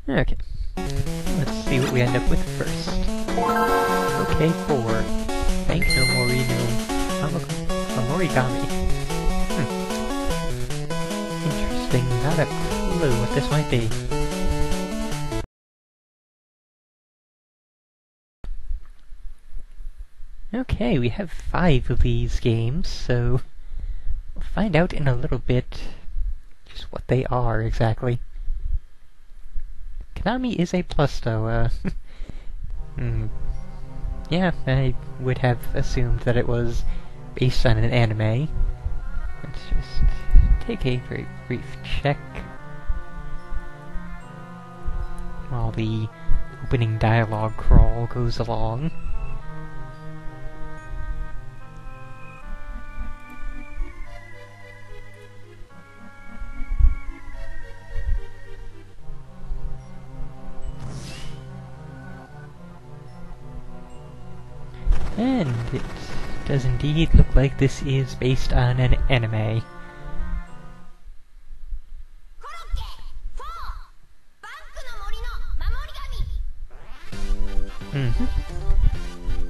Okay. Let's see what we end up with first. Okay, 4. Bank no Mori no Mamorigami. Interesting, not a clue what this might be. Okay, we have 5 of these games, so we'll find out in a little bit just what they are exactly. Konami is a plus, though. Yeah, I would have assumed that it was based on an anime. Let's just take a very brief check while the opening dialogue crawl goes along. And it does indeed look like this is based on an anime.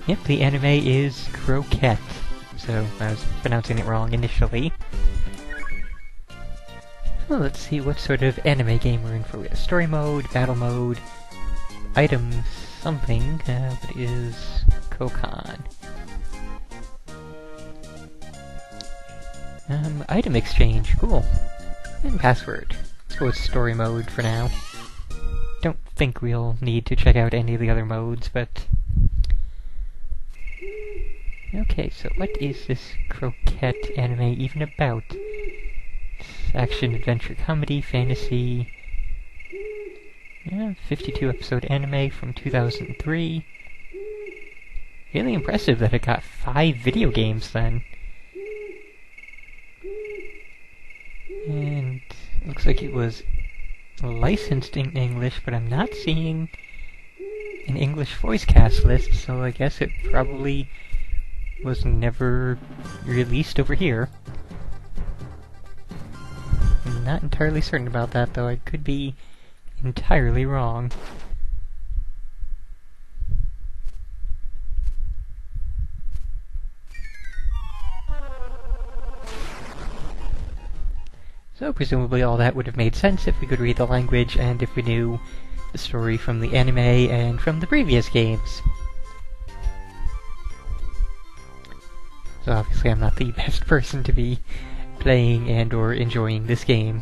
Yep, the anime is Croket, so I was pronouncing it wrong initially. Well, let's see what sort of anime game we're in for. We have story mode, battle mode, item something, but it is Kokan. Item exchange, cool. And password. Let's go with story mode for now. Don't think we'll need to check out any of the other modes, but... Okay, so what is this Croket anime even about? It's action, adventure, comedy, fantasy... 52 episode anime from 2003. Really impressive that it got 5 video games then. And it looks like it was licensed in English, but I'm not seeing an English voice cast list, so I guess it probably was never released over here. I'm not entirely certain about that, though. I could be entirely wrong. So presumably all that would have made sense if we could read the language and if we knew the story from the anime and from the previous games. So obviously I'm not the best person to be playing and or enjoying this game.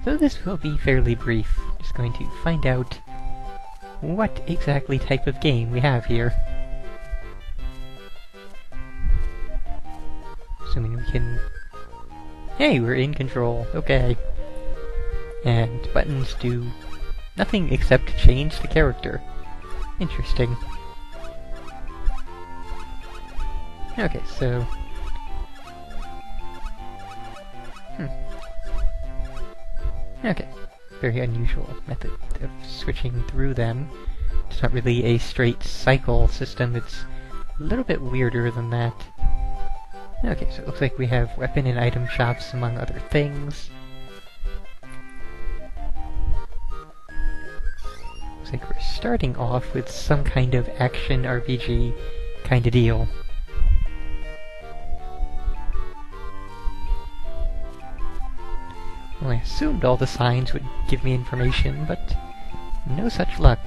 So this will be fairly brief. Just going to find out what exactly type of game we have here. Assuming we can... Hey, we're in control. Okay. And buttons do nothing except change the character. Interesting. Okay, so... Okay. Very unusual method of switching through them. It's not really a straight cycle system, it's a little bit weirder than that. Okay, so it looks like we have weapon and item shops among other things. Looks like we're starting off with some kind of action RPG kind of deal. Well, I assumed all the signs would give me information, but no such luck.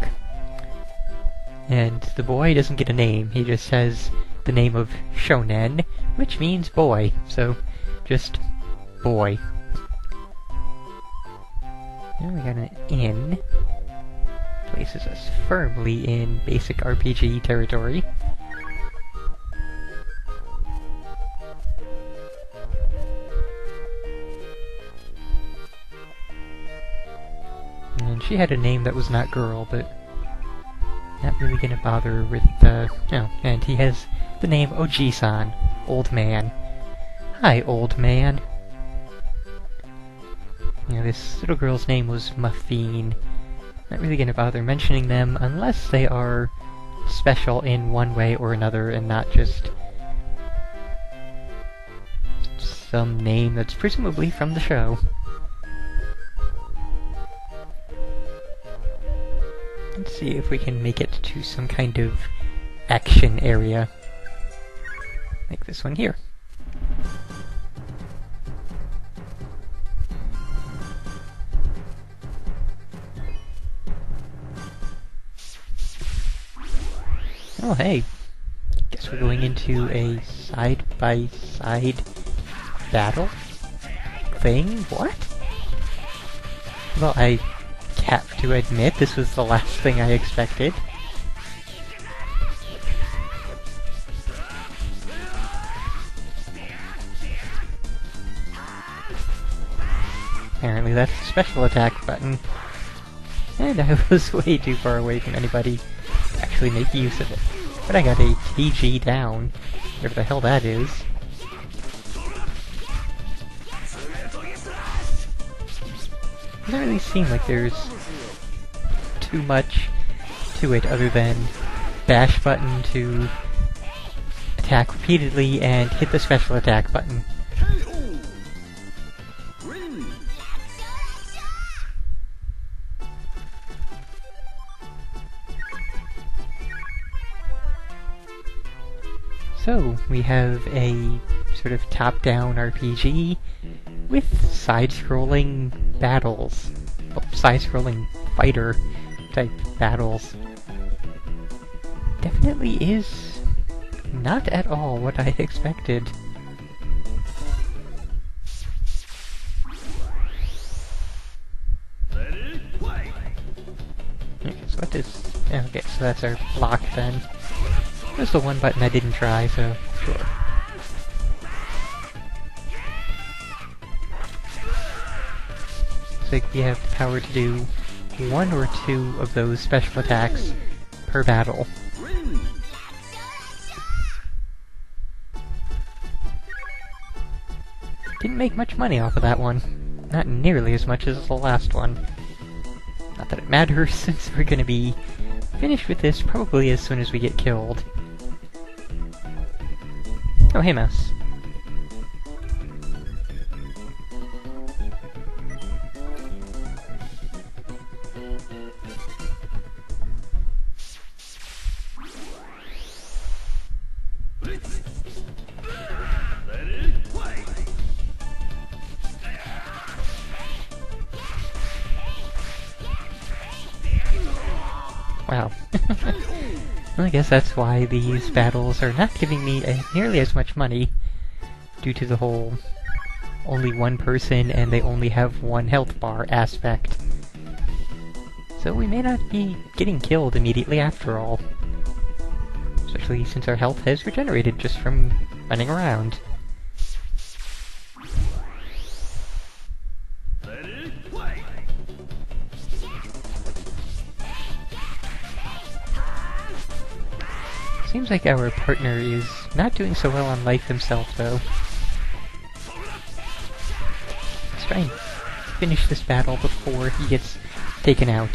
And the boy doesn't get a name, he just says the name of Shonen, which means boy, so just boy. Now we got an inn. Places us firmly in basic RPG territory. And she had a name that was not girl, but not really gonna bother with, no. And he has the name Oji-san, old man. Hi, old man. You know, this little girl's name was Muffine. Not really gonna bother mentioning them unless they are special in one way or another and not just some name that's presumably from the show. Let's see if we can make it to some kind of action area. Like this one here. Oh hey, guess we're going into a side-by-side battle thing? What? Well, I have to admit this was the last thing I expected. Apparently that's the special attack button. And I was way too far away from anybody to actually make use of it. But I got a TG down, whatever the hell that is. Doesn't really seem like there's too much to it other than bash button to attack repeatedly and hit the special attack button. So, we have a sort of top-down RPG with side-scrolling battles. Well, side-scrolling fighter-type battles. Definitely is not at all what I expected. Okay, so what is... Okay, so that's our block then. There's the one button I didn't try, so sure. So we have the power to do one or two of those special attacks per battle. Didn't make much money off of that one. Not nearly as much as the last one. Not that it matters, since we're gonna be finished with this probably as soon as we get killed. Oh, hey, mouse. Wow. Well, I guess that's why these battles are not giving me nearly as much money, due to the whole only one person and they only have one health bar aspect. So we may not be getting killed immediately after all. Especially since our health has regenerated just from running around. Seems like our partner is not doing so well on life himself, though. Let's try and finish this battle before he gets taken out.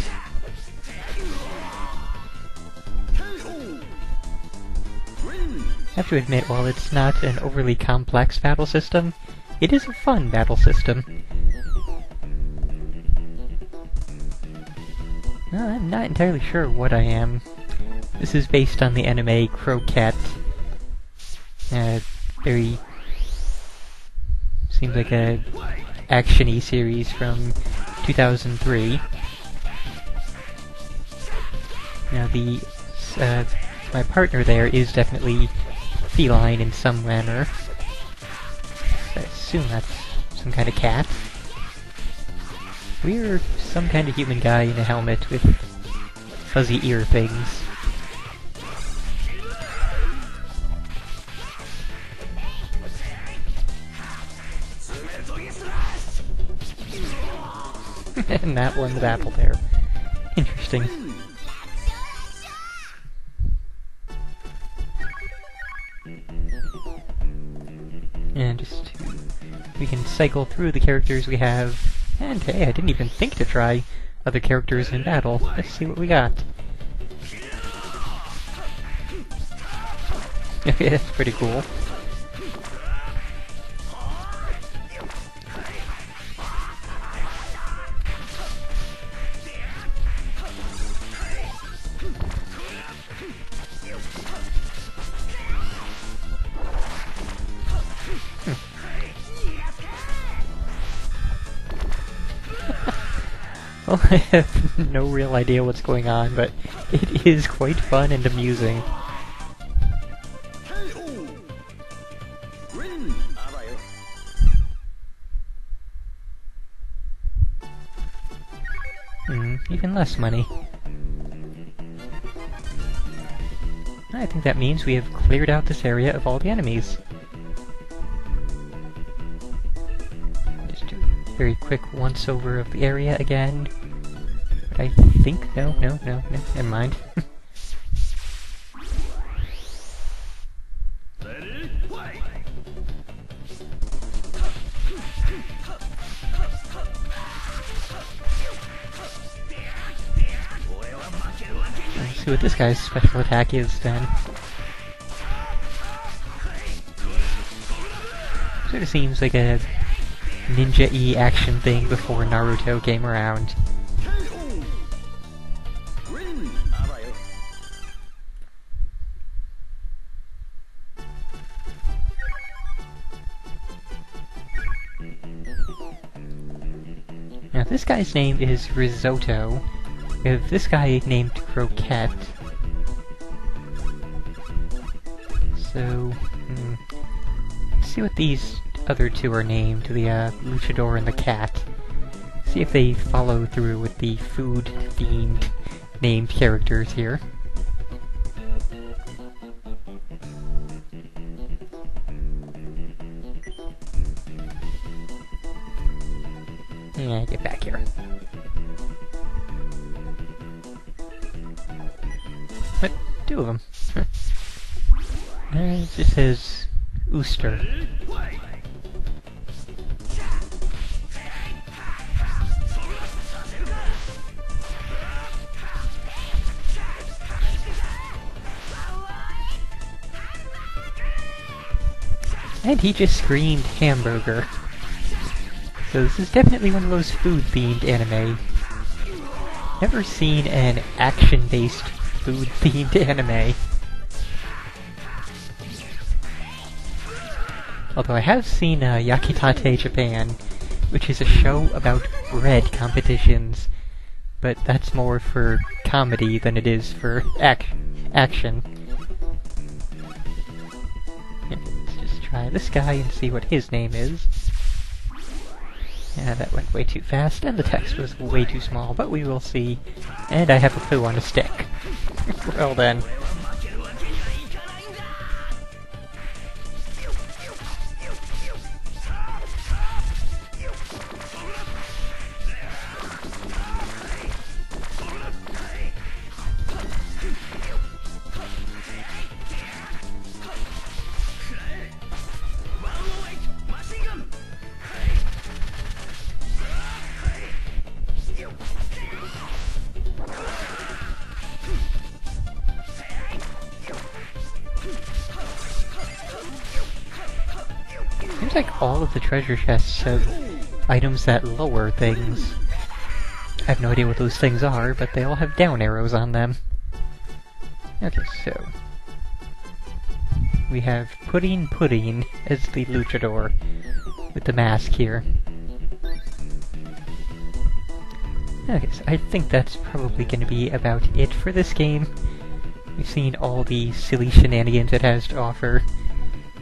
I have to admit, while it's not an overly complex battle system, it is a fun battle system. No, I'm not entirely sure what I am. This is based on the anime Croket. Very... seems like a action-y series from 2003. Now my partner there is definitely feline in some manner. I assume that's some kind of cat. We're some kind of human guy in a helmet with fuzzy ear things. And that won the battle there. Interesting. And we can cycle through the characters we have. And hey, I didn't even think to try other characters in battle. Let's see what we got. Okay, that's pretty cool. Well, I have no real idea what's going on, but it is quite fun and amusing. Even less money. I think that means we have cleared out this area of all the enemies. Just do a very quick once-over of the area again. But I think... No, never mind. Let's see what this guy's special attack is then. Sort of seems like a ninja-y action thing before Naruto came around. Now this guy's name is Risotto. We have this guy named Croket. So, let's see what these other two are named, the Luchador and the Cat. See if they follow through with the food-themed named characters here. Yeah, get back here. What? Two of them. It just says Ooster. And he just screamed hamburger. So this is definitely one of those food-themed anime. Never seen an action-based food-themed anime. Although I have seen Yakitate Japan, which is a show about bread competitions, but that's more for comedy than it is for action. Yeah, let's just try this guy and see what his name is. Yeah, that went way too fast, and the text was way too small, but we will see. And I have a poo on a stick. Well then. Seems like all of the treasure chests have items that lower things. I have no idea what those things are, but they all have down arrows on them. Okay, so... we have Pudding as the luchador, with the mask here. Okay, so I think that's probably going to be about it for this game. We've seen all the silly shenanigans it has to offer.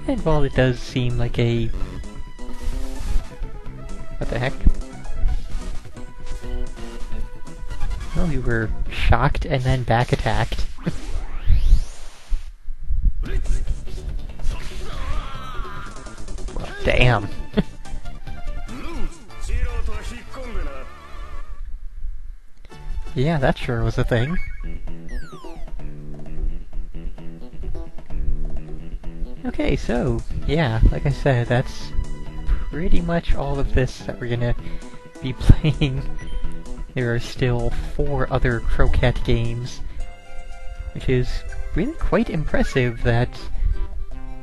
And while it does seem like a... what the heck? Well, we were shocked and then back attacked. Well, damn. Yeah, that sure was a thing. Okay, so, yeah, like I said, that's pretty much all of this that we're gonna be playing. There are still 4 other Croket games, which is really quite impressive that,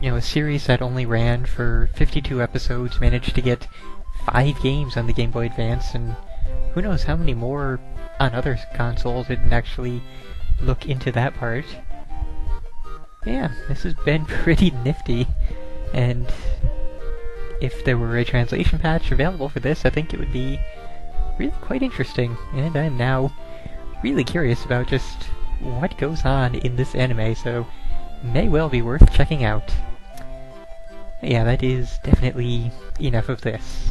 you know, a series that only ran for 52 episodes managed to get 5 games on the Game Boy Advance, and who knows how many more on other consoles. Didn't actually look into that part. Yeah, this has been pretty nifty, and if there were a translation patch available for this, I think it would be really quite interesting, and I'm now really curious about just what goes on in this anime, so may well be worth checking out. Yeah, that is definitely enough of this.